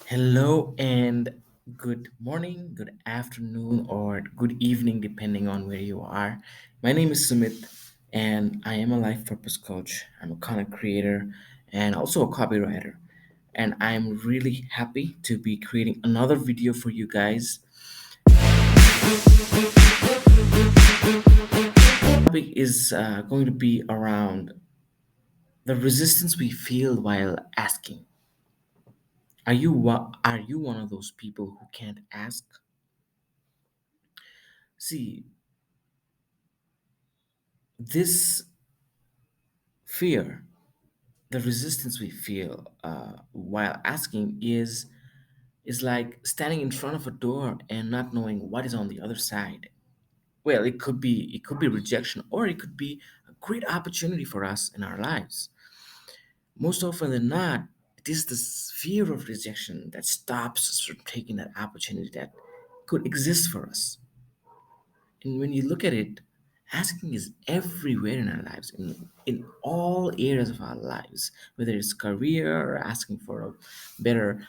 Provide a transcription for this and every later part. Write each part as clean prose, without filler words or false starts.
Hello and good morning, good afternoon, or good evening, depending on where you are. My name is Sumit, and I am a life purpose coach. I'm a content creator and also a copywriter. And I'm really happy to be creating another video for you guys. The topic is going to be around the resistance we feel while asking. Are you one of those people who can't ask? See, this fear, the resistance we feel while asking is like standing in front of a door and not knowing what is on the other side. Well, it could be rejection, or it could be a great opportunity for us in our lives. Most often than not, it is this fear of rejection that stops us from taking that opportunity that could exist for us. And when you look at it, asking is everywhere in our lives, in all areas of our lives, whether it's career or asking for a better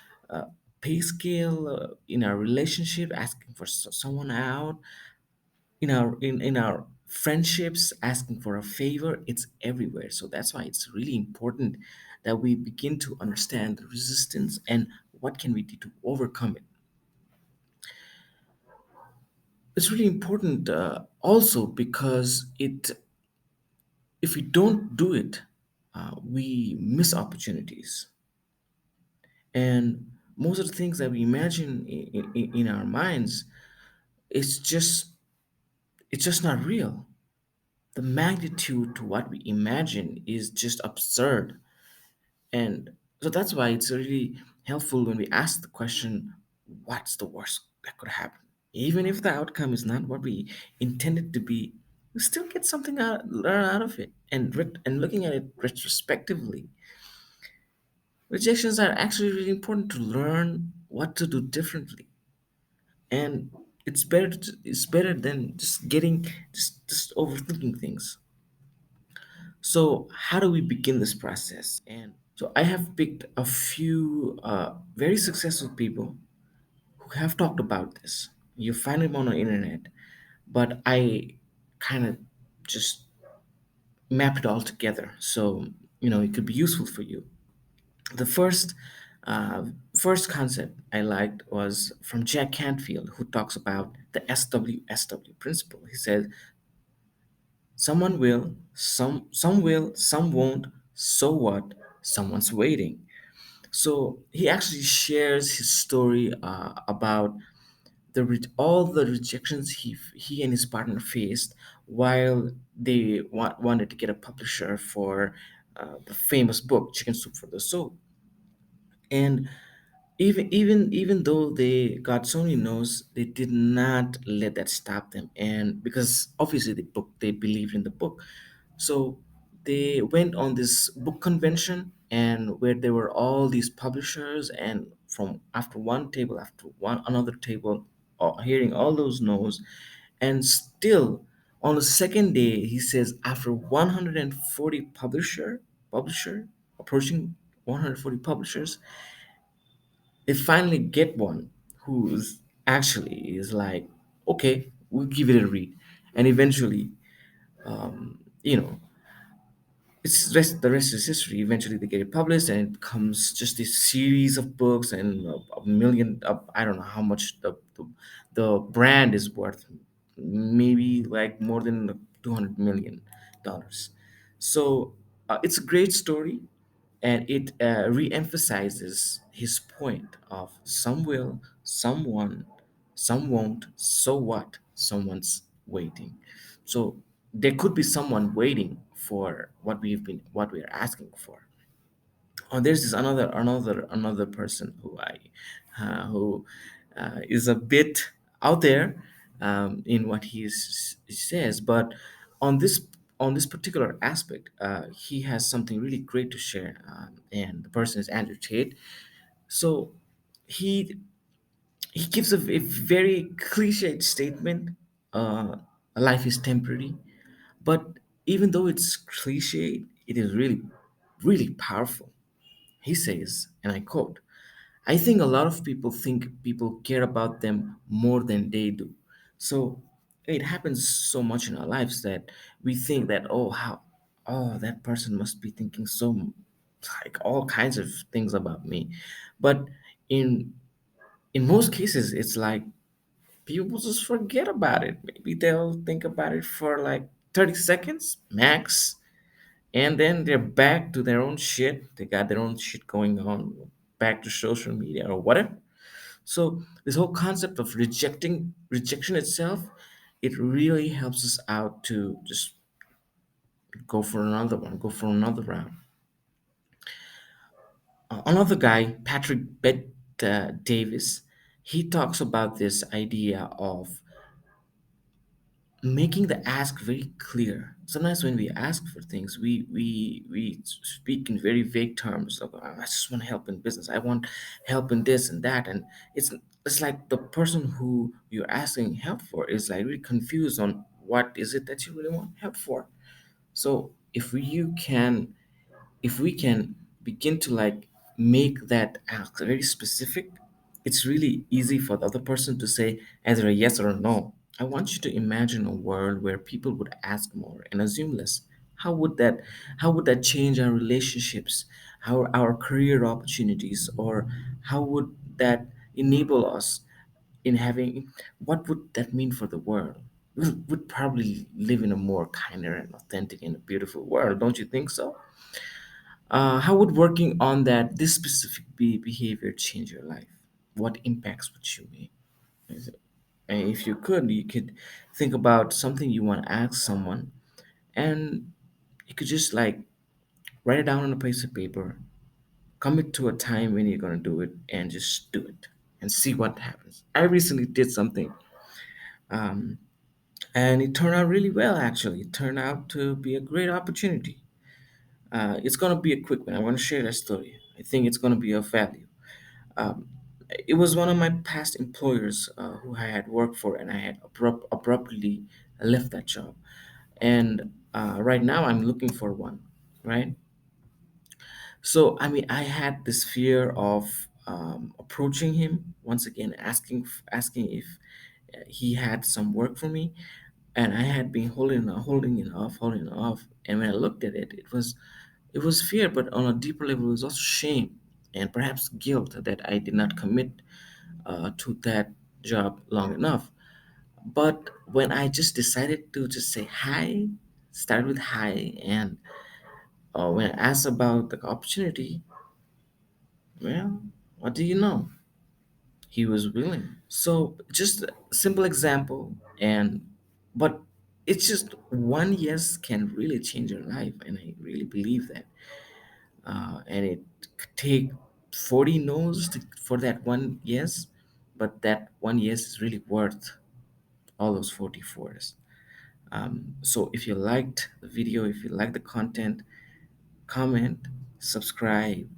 pay scale, in our relationship, asking for someone out, in our friendships, asking for a favor. It's everywhere. So that's why it's really important that we begin to understand the resistance and what can we do to overcome it. It's really important also because it if we don't do it, we miss opportunities. And most of the things that we imagine in our minds, it's just it's just not real. The magnitude to what we imagine is just absurd. And so that's why it's really helpful when we ask the question, what's the worst that could happen? Even if the outcome is not what we intended to be, we still get something out, learn out of it. And looking at it retrospectively, rejections are actually really important to learn what to do differently. And it's better than just getting just overthinking things. So how do we begin this process? So I have picked a few very successful people who have talked about this. You find them on the internet, but I kind of just mapped it all together, so it could be useful for you. The uh, first concept I liked was from Jack Canfield, who talks about the SWSW principle. He says, "Someone will, some won't. So what? Someone's waiting." So he actually shares his story about all the rejections he and his partner faced while they wanted to get a publisher for the famous book Chicken Soup for the Soul. And even though they got so many no's, they did not let that stop them. And because obviously they believed in the book, so they went on this book convention, and where there were all these publishers, and from after one table after one another table, hearing all those no's, and still on the second day, he says, after 140 publisher approaching 140 publishers, they finally get one who's actually is like, okay, we'll give it a read. And eventually, you know the rest is history. Eventually they get it published, and it becomes just this series of books, and a million, I don't know how much the brand is worth, maybe like more than $200 million. So it's a great story, and it re-emphasizes his point of some will, some won't. So what? Someone's waiting. So there could be someone waiting for what we are asking for. Oh, there's this another person who is a bit out there in what he says, but on this particular aspect, he has something really great to share. And the person is Andrew Tate. So he he gives a very cliched statement. Uh, Life is temporary, but even though it's cliche, it is really, really powerful. He says, and I quote, I think a lot of people think people care about them more than they do. So it happens so much in our lives that we think that, oh, how, oh, that person must be thinking so, like, all kinds of things about me. But in in most cases, it's like people just forget about it. Maybe they'll think about it for like 30 seconds max, and then they're back to their own shit. They got their own shit going on, back to social media or whatever. So this whole concept of rejection itself, it really helps us out to just go for another one, go for another round. Another guy, Patrick Davis, he talks about this idea of making the ask very clear. Sometimes when we ask for things, we speak in very vague terms. Like, "Oh, I just want help in business. I want help in this and that," and it's like the person who you're asking help for is like really confused on what is it that you really want help for. So if we can begin to like make that ask very specific, it's really easy for the other person to say either a yes or a no. I want you to imagine a world where people would ask more and assume less. How would that change our relationships, our career opportunities, or how would that enable us in having, what would that mean for the world? We'd probably live in a more kinder and authentic and a beautiful world, don't you think so? How would working on that this specific behavior change your life? What impacts would you make? Is it- and if you could think about something you want to ask someone, and you could just like write it down on a piece of paper, commit to a time when you're gonna do it, and just do it and see what happens. I recently did something, um, and it turned out really well. Actually, it turned out to be a great opportunity. It's gonna be a quick one. I want to share that story. I think it's gonna be of value. Um, it was one of my past employers who I had worked for, and I had abruptly left that job. And right now, I'm looking for one. Right. So I mean, I had this fear of approaching him once again, asking if he had some work for me, and I had been holding it off. And when I looked at it, it was fear, but on a deeper level, it was also shame and perhaps guilt that I did not commit to that job long enough. But when I just decided to just say hi, start with hi, and when I asked about the opportunity, well, what do you know? He was willing. So just a simple example, and but it's just one yes can really change your life, and I really believe that. And it could take 40 no's for that one yes, but that one yes is really worth all those 44s. So if you liked the video, if you liked the content, comment, subscribe.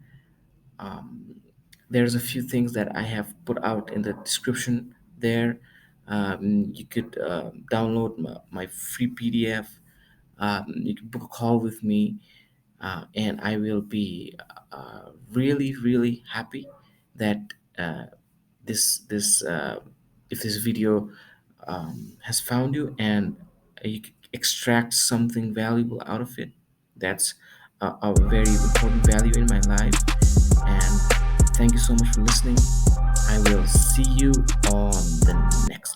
um, there's a few things that I have put out in the description there. You could download my free PDF. You can book a call with me, and I will be really, really happy that uh, this if this video has found you, and you can extract something valuable out of it. That's a very important value in my life. And thank you so much for listening. I will see you on the next